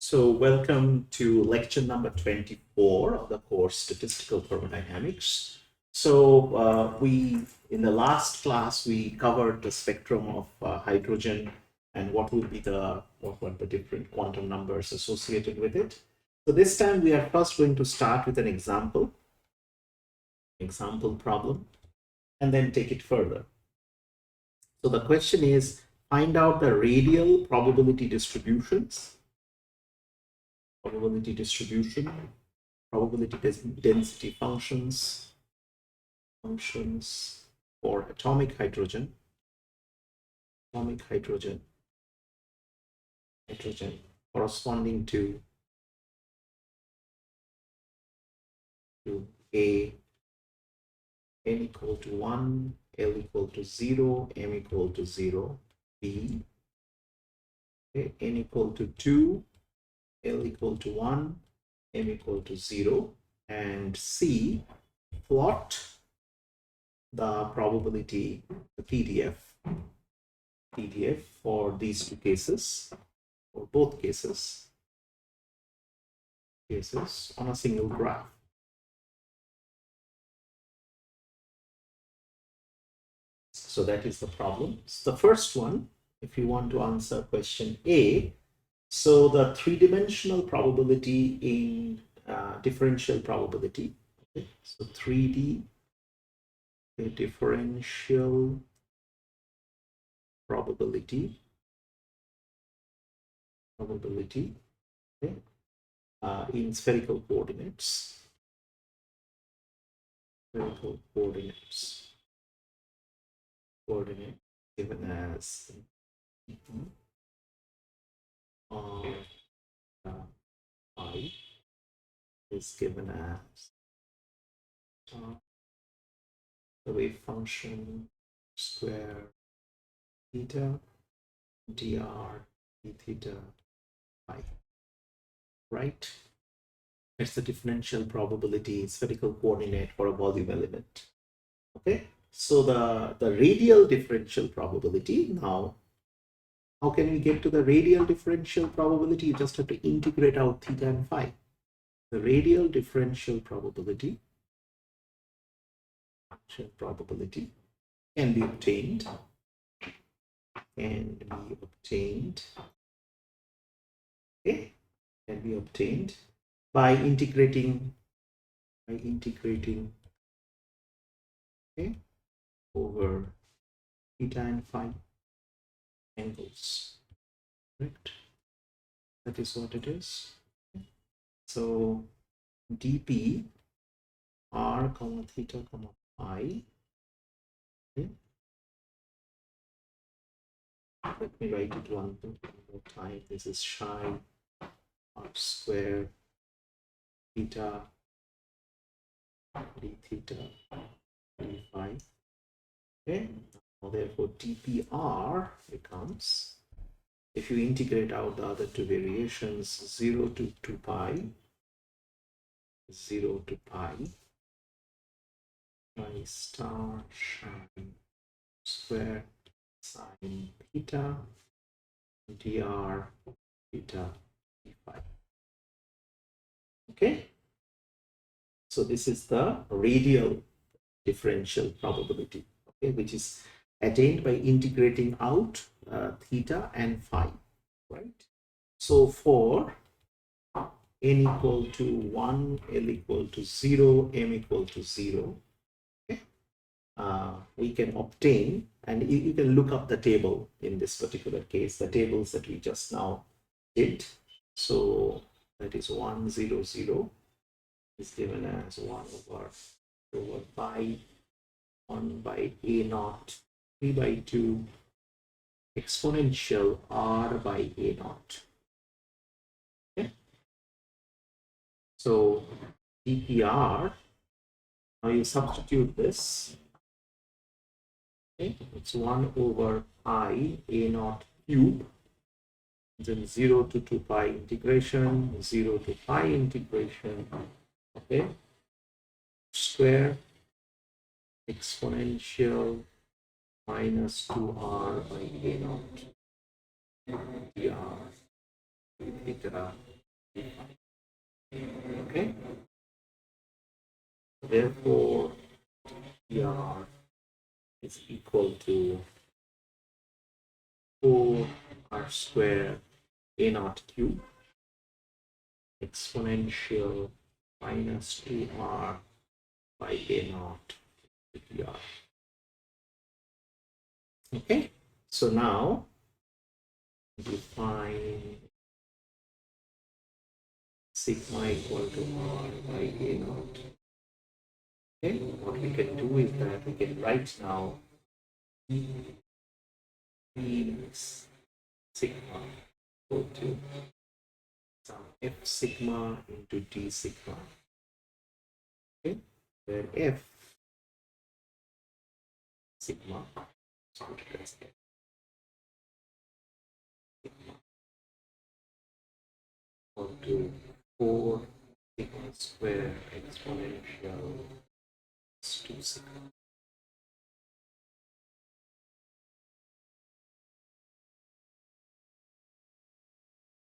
So welcome to lecture number 24 of the course Statistical Thermodynamics. So in the last class, we covered the spectrum of hydrogen and what were the different quantum numbers associated with it. So this time we are first going to start with an example problem, and then take it further. So the question is, find out the radial probability distributions, probability density functions for atomic hydrogen corresponding to A, n equal to 1, L equal to 0, M equal to 0, B, okay, n equal to 2, L equal to 1, M equal to 0, and C, plot the probability, the PDF for these two cases, or both cases on a single graph. So that is the problem. So the first one, if you want to answer question A, so the three-dimensional probability in differential probability. Okay? So 3D differential probability, okay? In spherical coordinates. Coordinate given as I is given as the wave function square theta dr d theta phi, right? It's the differential probability spherical coordinate for a volume element. Okay, so the radial differential probability, now how can we get to the radial differential probability? You just have to integrate out theta and phi. The radial differential probability can be obtained by integrating over theta and phi angles, correct? That is what it is. So dp r comma theta comma phi. Okay. Let me write it one more time. This is psi r square theta d theta d phi. Okay. Now, therefore, dpr becomes, if you integrate out the other two variations, 0 to 2 pi, 0 to pi, pi star psi square sine theta dr theta d phi. Okay, so this is the radial differential probability, okay, which is attained by integrating out theta and phi, right? So for n equal to 1, L equal to 0, M equal to 0, okay, we can obtain, and you can look up the table in this particular case, the tables that we just now did. So that is 1, 0, 0 is given as 1 over pi 1 by a naught 3 by 2 exponential r by a naught. Okay. So dpr, now you substitute this. Okay, it's 1 over I a naught cube, then 0 to 2 pi integration, 0 to pi integration, okay, square exponential minus 2r by a naught dr theta Okay, therefore PR is equal to 4r square a naught cube exponential minus 2r by a naught PR. Okay, so now define sigma equal to r by a naught. Okay, what we can do is that we can write now means sigma equal to some f sigma into d sigma. Okay, where f sigma sigma equal to 4 sigma square exponential 2 sigma.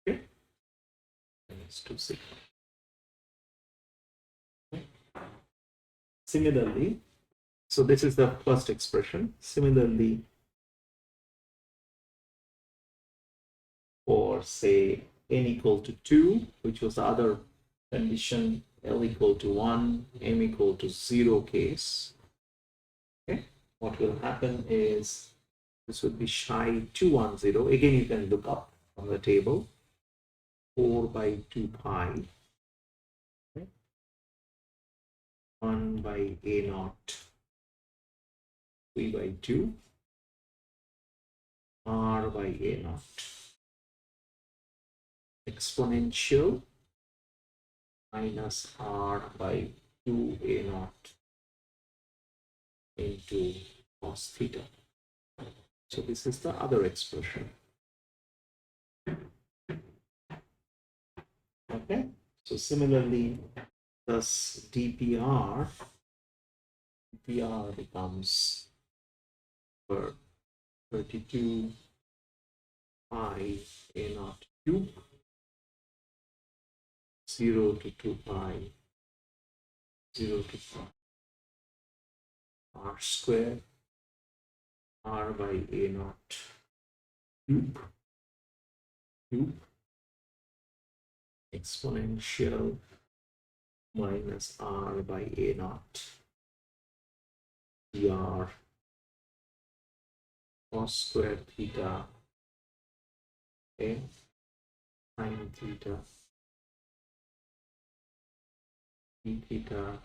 Okay, minus 2 sigma. Okay. Similarly, so this is the first expression. Similarly, for say n equal to 2, which was the other condition, L equal to 1, M equal to 0 case, okay, what will happen is this would be psi 210. Again, you can look up on the table 4 by 2 pi, okay, 1 by a naught 3 by 2 r by a naught exponential minus r by 2 a naught into cos theta. So this is the other expression. Okay, so similarly, thus dpr becomes for 32 pi a naught cube 0 to 2 pi 0 to r square r by a naught cube exponential minus r by a naught dr cos square theta a sin theta d theta,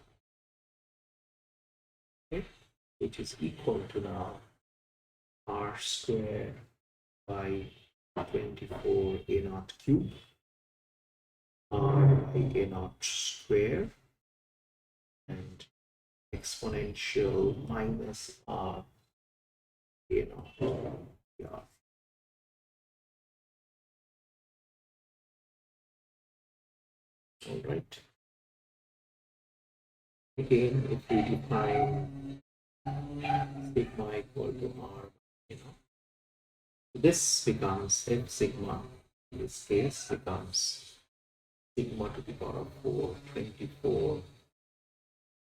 okay, which is equal to now r square by 24 a naught cube r by a naught square and exponential minus r a naught. Yeah. All right. Again, if we define sigma equal to r, this becomes f sigma. In this case, becomes sigma to the power of 4, 24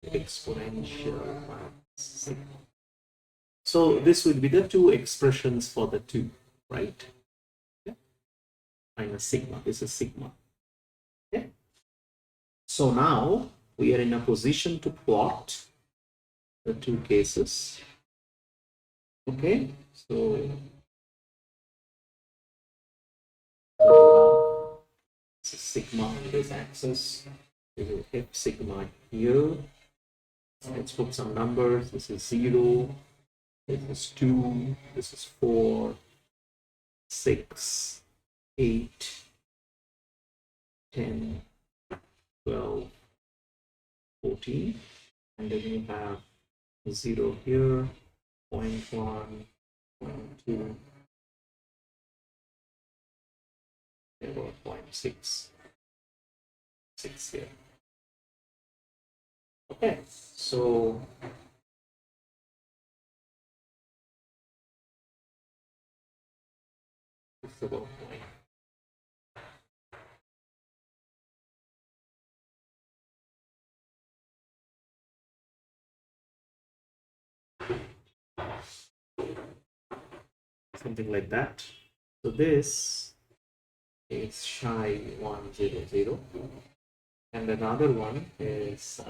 exponential minus sigma. So this would be the two expressions for the two, right? Okay. Minus sigma. This is sigma. Okay. So now we are in a position to plot the two cases. Okay. So this is sigma on this axis. We will f sigma here. Let's put some numbers. This is 0. This is 2. This is 4. 6, 8, 10, 12, 14, and then you have 0 here, 0.1, 0.2, and about 0.6, 6 here. Okay, so it's about something like that. So this is psi 100, and another one is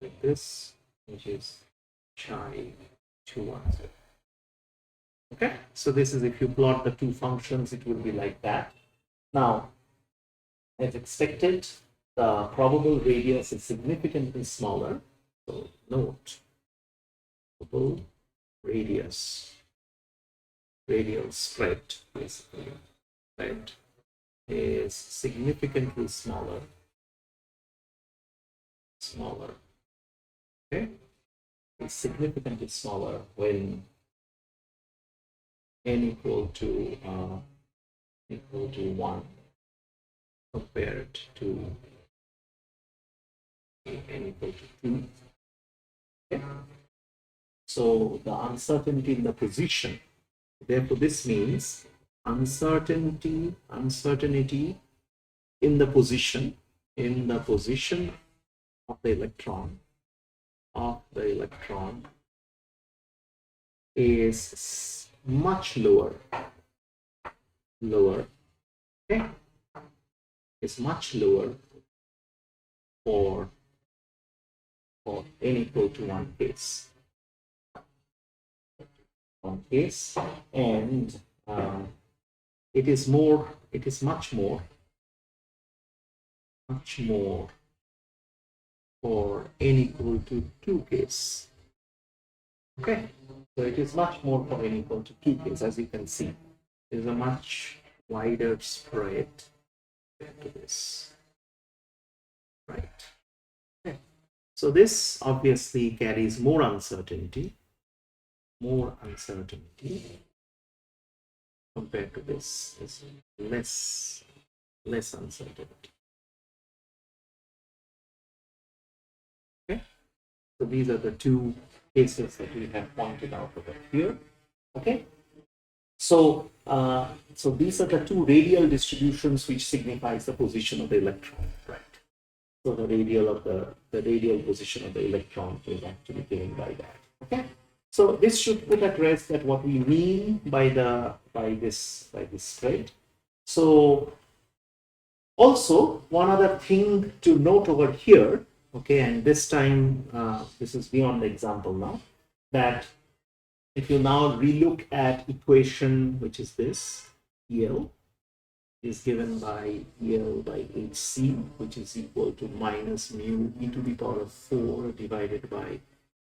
like this, which is psi 210. Okay, so this is, if you plot the two functions, it will be like that. Now, as expected, the probable radius is significantly smaller. So note, probable radius, radial spread, basically, spread is significantly smaller. Okay, is significantly smaller when n equal to 1 compared to n equal to 2. Okay. So the uncertainty in the position, therefore this means uncertainty in the position of the electron is much lower, okay, is much lower for n equal to 1 case. And it is much more for n equal to 2 case. Okay, so it is much more for n equal to 2 case. As you can see, there is a much wider spread to this, right? Okay. So this obviously carries more uncertainty compared to this. Is less uncertainty. Okay, so these are the two cases that we have pointed out over here. Okay, so so these are the two radial distributions which signifies the position of the electron, right? So the radial position of the electron is actually given by that. Okay, so this should put at rest that what we mean by this spread. So also one other thing to note over here, okay, and this time this is beyond the example now, that if you now relook at equation, which is this, EL is given by EL by HC, which is equal to minus mu e to the power of 4 divided by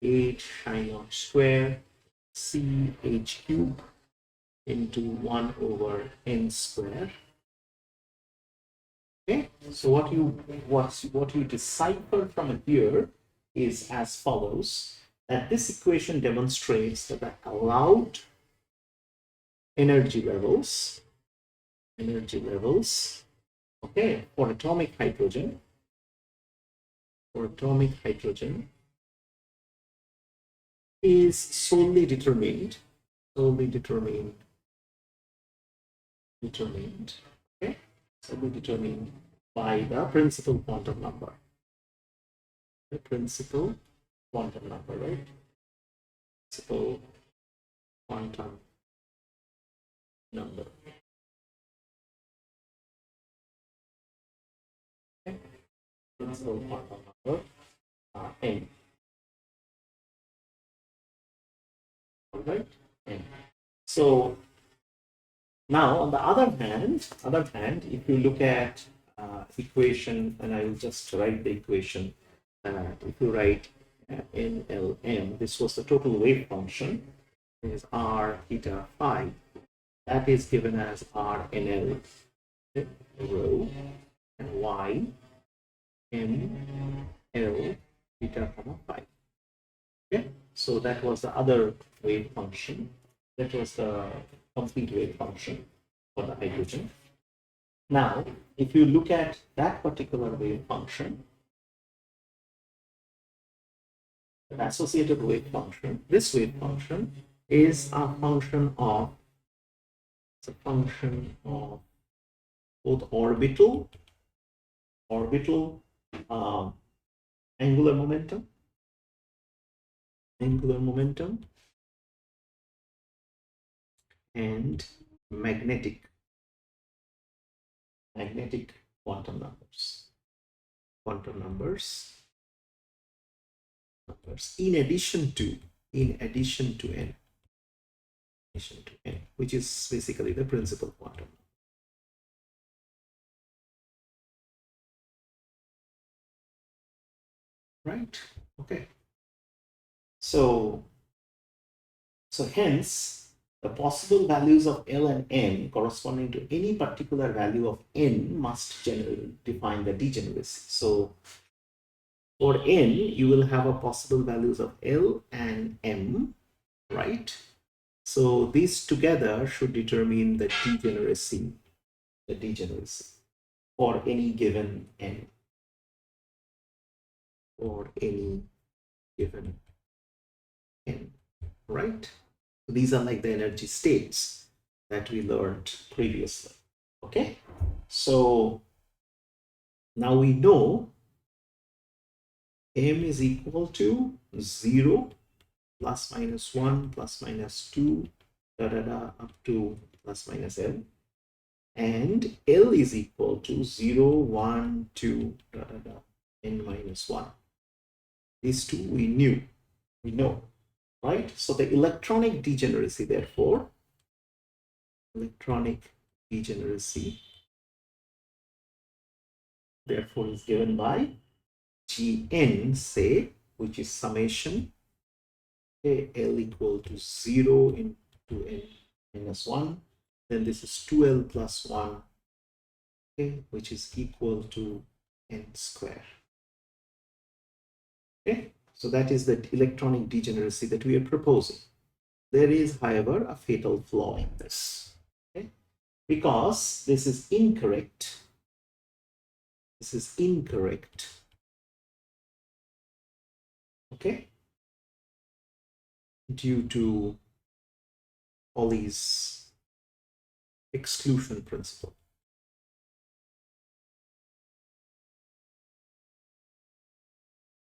h psi naught square c h cube into 1 over n square. Okay, so what you decipher from here is as follows: that this equation demonstrates that the allowed energy levels, okay, for atomic hydrogen, is solely determined, okay, solely determined by the principal quantum number. The principal quantum number, right? Principal quantum number. Okay. Principal quantum number n. All right, n. So now on the other hand, if you look at equation, and I will just write the equation. If you write NLM, this was the total wave function, is R theta phi. That is given as RNL rho and Y M L theta comma phi. Okay, so that was the other wave function. That was the complete wave function for the hydrogen. Now, if you look at that particular wave function, the associated wave function, this wave function is a function of both orbital um, angular momentum and magnetic quantum numbers in addition to n, which is basically the principal quantum. Right? Okay. So hence, the possible values of L and M corresponding to any particular value of N must generally define the degeneracy. So for N, you will have a possible values of L and M, right? So these together should determine the degeneracy for any given N, right? So these are like the energy states that we learned previously. Okay, so now we know M is equal to 0 plus minus 1 plus minus 2 up to plus minus L, and L is equal to 0 1 2 n minus 1. These two we know, right? So the electronic degeneracy, therefore, is given by Gn, say, which is summation L equal to 0 into n minus 1. Then this is 2L plus 1, okay, which is equal to n square. Okay, so that is the electronic degeneracy that we are proposing. There is, however, a fatal flaw in this, okay, because this is incorrect. Okay, due to Pauli's exclusion principle.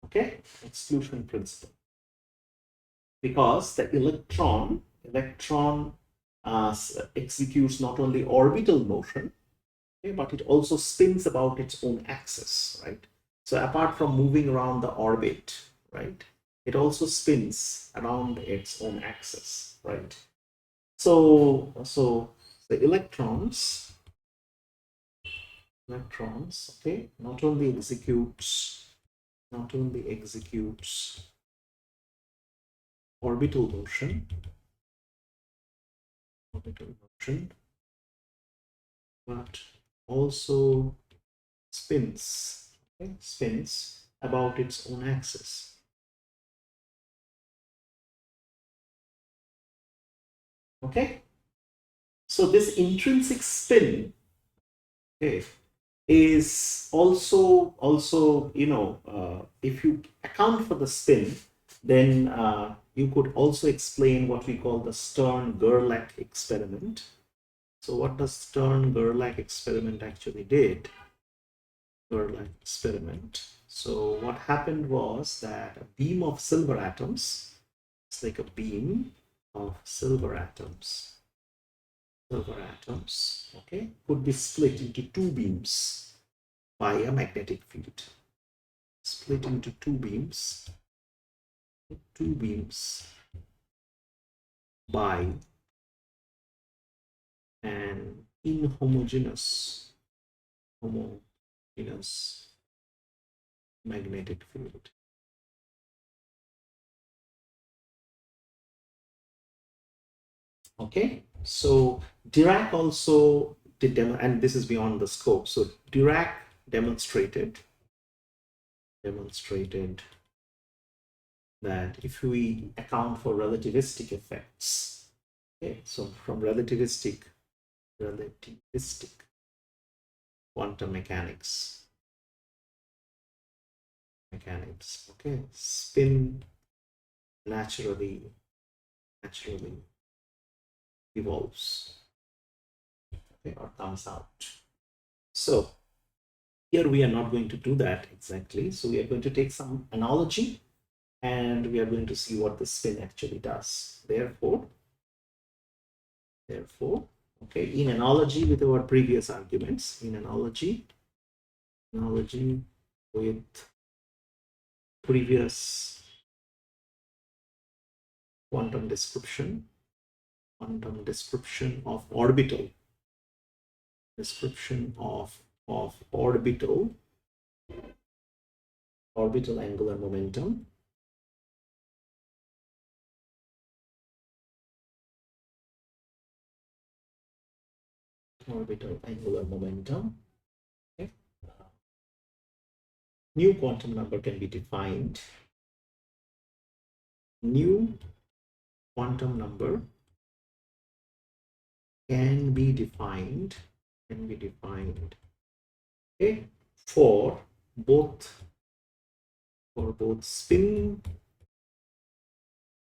Okay, exclusion principle. Because the electron executes not only orbital motion, okay, but it also spins about its own axis, right? So apart from moving around the orbit, right, it also spins around its own axis, right? So the electrons, okay, not only executes orbital motion, but also spins, okay, spins about its own axis. Okay, so this intrinsic spin, okay, is also if you account for the spin, then you could also explain what we call the Stern-Gerlach experiment. So what the Stern-Gerlach experiment actually did? Gerlach experiment. So what happened was that a beam of silver atoms, it's like a beam of silver atoms, okay, could be split into two beams by a magnetic field. Split into two beams by an inhomogeneous magnetic field. Okay, so Dirac also did, and this is beyond the scope. So Dirac demonstrated that if we account for relativistic effects, okay, so from relativistic quantum mechanics, okay, spin naturally evolves, okay, or comes out. So here we are not going to do that exactly. So we are going to take some analogy and we are going to see what the spin actually does. Therefore, okay, in analogy with our previous arguments, in analogy with previous quantum description of orbital, orbital angular momentum, okay. New quantum number can be defined. New quantum number can be defined, okay, for both spin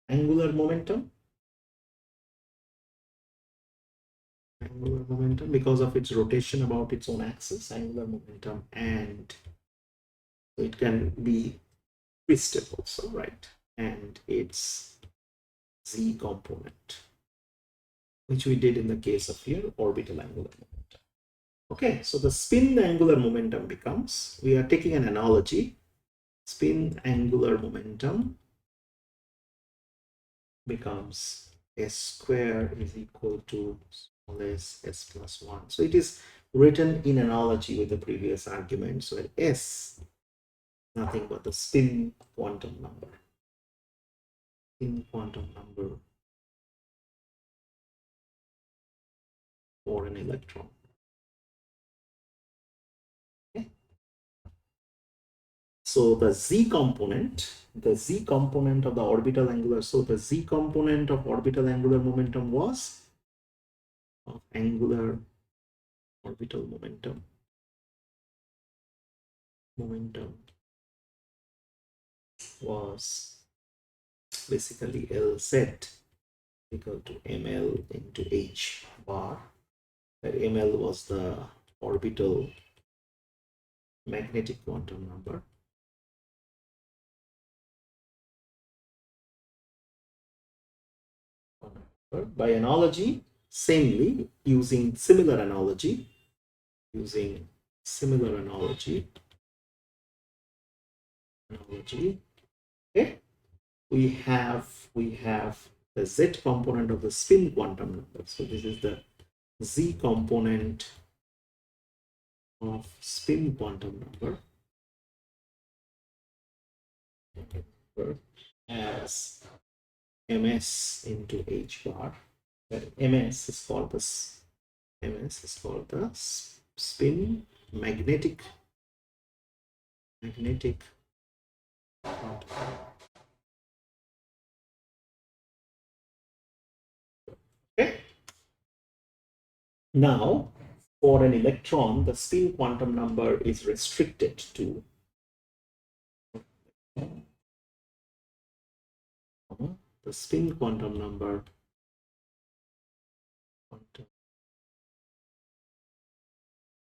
angular momentum, because of its rotation about its own axis, angular momentum, and so it can be twisted also, right? And its z component, which we did in the case of here orbital angular momentum. Okay, so the spin angular momentum becomes, we are taking an analogy, spin angular momentum becomes s square is equal to small s plus 1. So it is written in analogy with the previous arguments where s nothing but the spin quantum number. For an electron. Okay. So the z component of the orbital angular, so the z component of orbital angular momentum was of angular orbital momentum was basically Lz equal to ml into h bar, where ml was the orbital magnetic quantum number. By analogy, samely, using similar analogy, okay, we have the z component of the spin quantum number. So this is the z component of spin quantum number as ms into h bar, where ms is called the spin magnetic okay. Now for an electron, the spin quantum number is restricted to the spin quantum number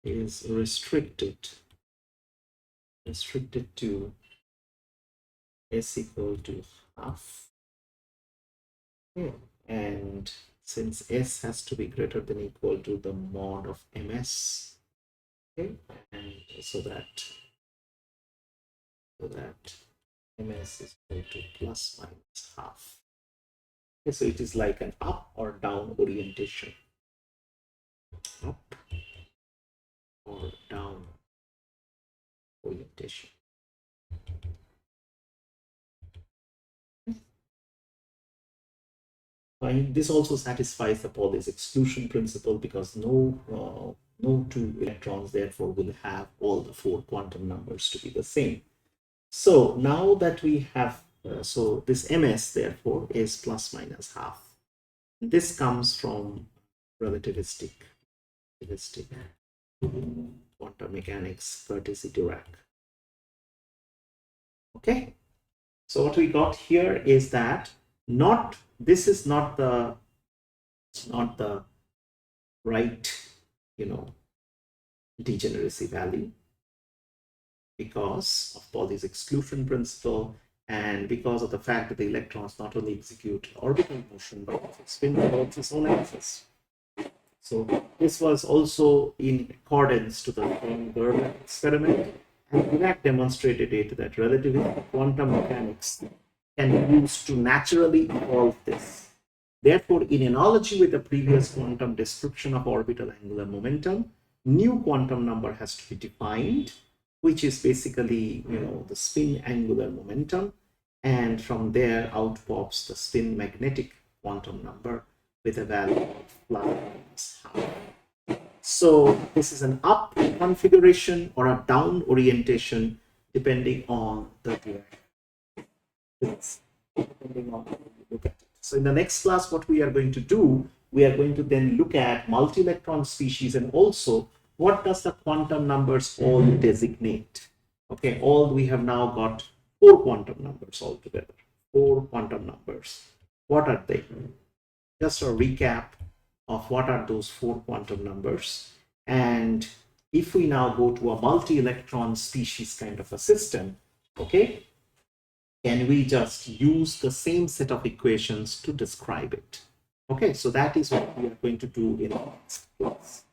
is restricted to s equal to half. Okay. And since s has to be greater than equal to the mod of ms, okay, and so that ms is equal to plus minus half. Okay, so it is like an up or down orientation. Up or down orientation. And this also satisfies the Pauli's exclusion principle, because no two electrons therefore will have all the four quantum numbers to be the same. So now that we have, so this ms therefore is plus minus half. This comes from relativistic quantum mechanics, courtesy Dirac. Okay, so what we got here is that this is not the right, degeneracy value because of Pauli's exclusion principle and because of the fact that the electrons not only execute orbital motion but also spin towards its own axis. So this was also in accordance to the Stern-Gerlach experiment, and Dirac demonstrated it that relativistic quantum mechanics can be used to naturally evolve this. Therefore, in analogy with the previous quantum description of orbital angular momentum, new quantum number has to be defined, which is basically, the spin angular momentum, and from there out pops the spin magnetic quantum number with a value of plus half. So this is an up configuration or a down orientation depending on the Dirac. Depending on how you look at it. So in the next class, what we are going to do, we are going to then look at multi-electron species and also what does the quantum numbers all designate. Okay, we have now got 4 quantum numbers altogether. 4 quantum numbers. What are they? Just a recap of what are those 4 quantum numbers. And if we now go to a multi-electron species kind of a system, okay, can we just use the same set of equations to describe it? Okay, so that is what we are going to do in the next class.